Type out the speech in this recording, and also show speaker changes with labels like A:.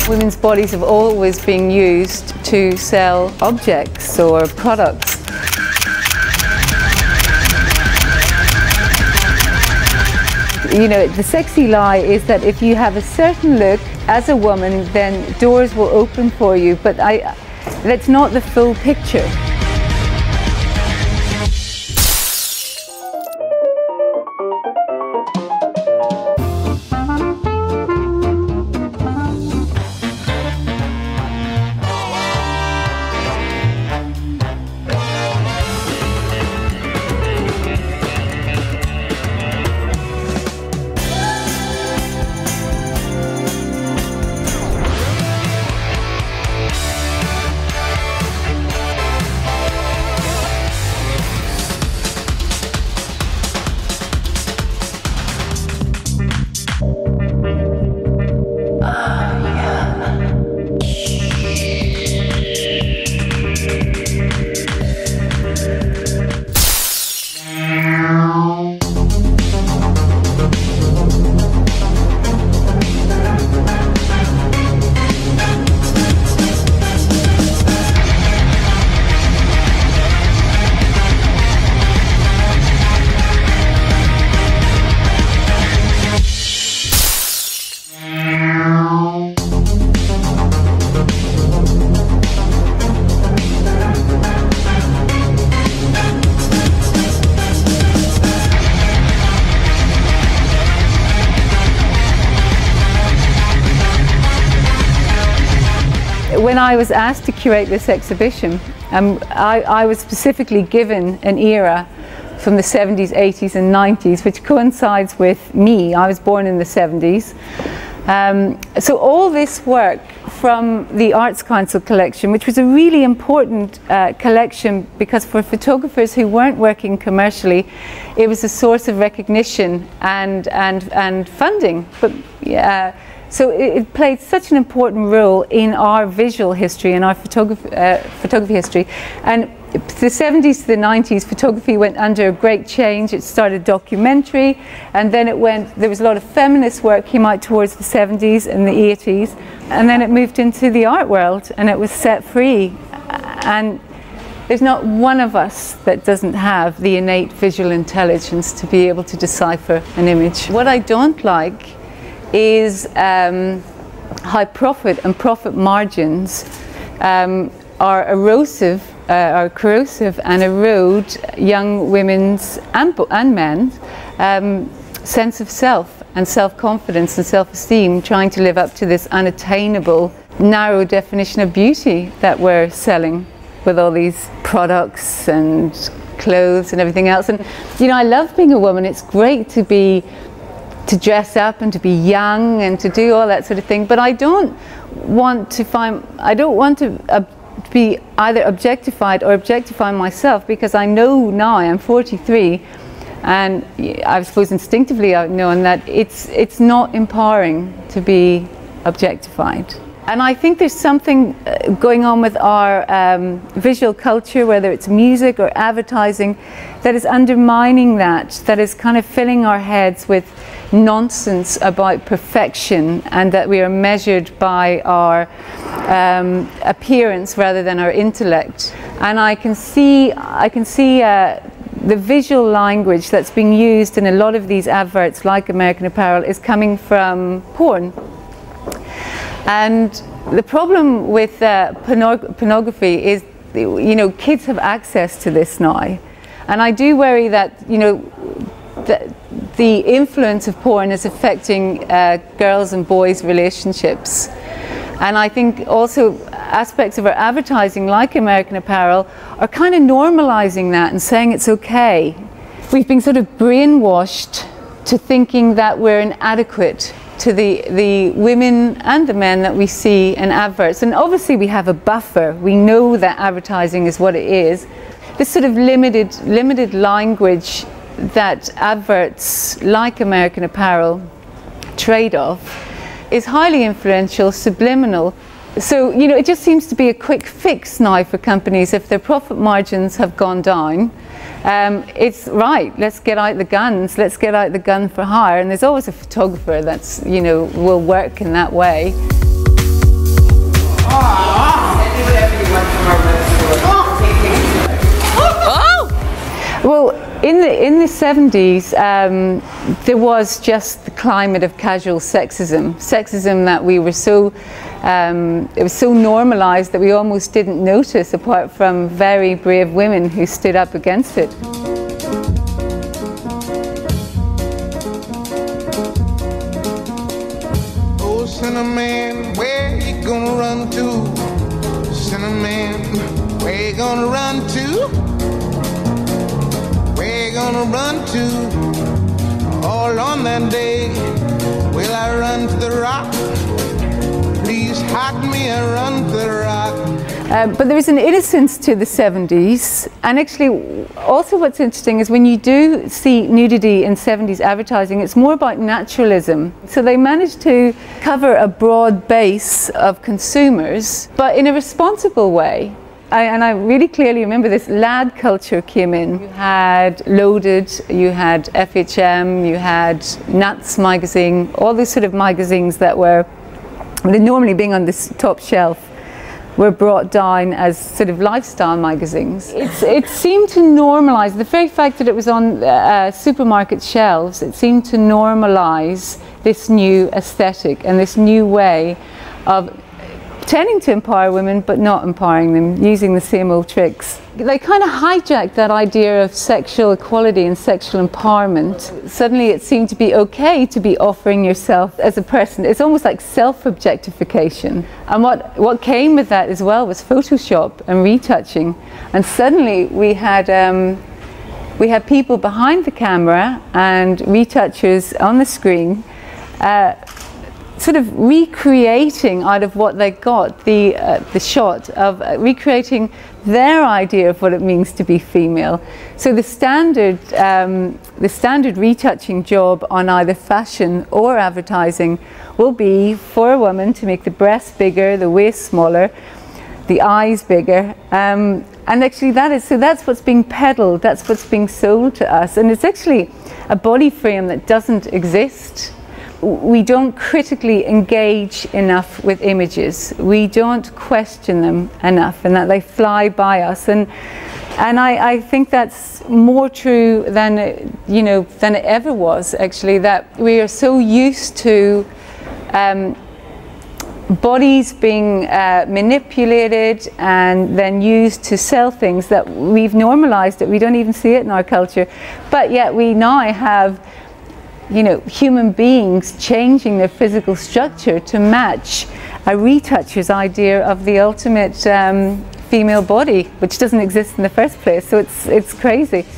A: Women's bodies have always been used to sell objects or products. You know, the sexy lie is that if you have a certain look as a woman, then doors will open for you, but that's not the full picture. When I was asked to curate this exhibition, I was specifically given an era from the 70s, 80s and 90s, which coincides with me. I was born in the 70s. So all this work from the Arts Council collection, which was a really important collection because for photographers who weren't working commercially, it was a source of recognition and funding. But so it played such an important role in our visual history and our photography history. And the 70s to the 90s, photography went under a great change. It started documentary, and then there was a lot of feminist work came out towards the 70s and the 80s, and then it moved into the art world and it was set free. And there's not one of us that doesn't have the innate visual intelligence to be able to decipher an image. What I don't like is high profit and profit margins are erosive, are corrosive and erode young women's and men's sense of self and self-confidence and self-esteem, trying to live up to this unattainable, narrow definition of beauty that we're selling with all these products and clothes and everything else. And you know, I love being a woman. It's great to dress up and to be young and to do all that sort of thing, but I don't want to be either objectified or objectify myself, because I know now, I'm 43, and I suppose instinctively I've known that it's not empowering to be objectified. And I think there's something going on with our visual culture, whether it's music or advertising, that is undermining that is kind of filling our heads with nonsense about perfection, and that we are measured by our appearance rather than our intellect. And I can see the visual language that's being used in a lot of these adverts, like American Apparel, is coming from porn. And the problem with pornography is, you know, kids have access to this now. And I do worry that, you know, the influence of porn is affecting girls' and boys' relationships. And I think also aspects of our advertising, like American Apparel, are kind of normalizing that and saying it's okay. We've been sort of brainwashed to thinking that we're inadequate to the women and the men that we see in adverts. And obviously we have a buffer. We know that advertising is what it is. This sort of limited language that adverts like American Apparel trade off is highly influential, subliminal. So, you know, it just seems to be a quick fix now for companies if their profit margins have gone down. It's right, let's get out the guns, let's get out the gun for hire. And there's always a photographer that's, you know, will work in that way. Well, in the 70s, there was just the climate of casual sexism that we were so, it was so normalized that we almost didn't notice, apart from very brave women who stood up against it.
B: Oh, Cinnamon, where you gonna run to? Cinnamon, where you gonna run to? Where you gonna run to? All on that day, will I run to the rock? Please hide me, I run to the rock.
A: But there is an innocence to the 70s, and actually also what's interesting is when you do see nudity in 70s advertising, it's more about naturalism. So they managed to cover a broad base of consumers, but in a responsible way. And I really clearly remember this lad culture came in. You had Loaded, you had FHM, you had Nuts magazine, all these sort of magazines that were, normally being on this top shelf, were brought down as sort of lifestyle magazines. It seemed to normalize, the very fact that it was on supermarket shelves, it seemed to normalize this new aesthetic and this new way of pretending to empower women but not empowering them, using the same old tricks. They kind of hijacked that idea of sexual equality and sexual empowerment. Suddenly it seemed to be okay to be offering yourself as a person. It's almost like self-objectification. And what came with that as well was Photoshop and retouching. And suddenly we had people behind the camera and retouchers on the screen sort of recreating out of what they got, the shot of recreating their idea of what it means to be female. So the standard retouching job on either fashion or advertising will be for a woman to make the breasts bigger, the waist smaller, the eyes bigger, and actually that's what's being peddled, that's what's being sold to us, and it's actually a body frame that doesn't exist. We don't critically engage enough with images. We don't question them enough, and that they fly by us. And I think that's more true than than it ever was. Actually, that we are so used to bodies being manipulated and then used to sell things that we've normalized it. We don't even see it in our culture, but yet we now have human beings changing their physical structure to match a retoucher's idea of the ultimate female body, which doesn't exist in the first place. So it's crazy.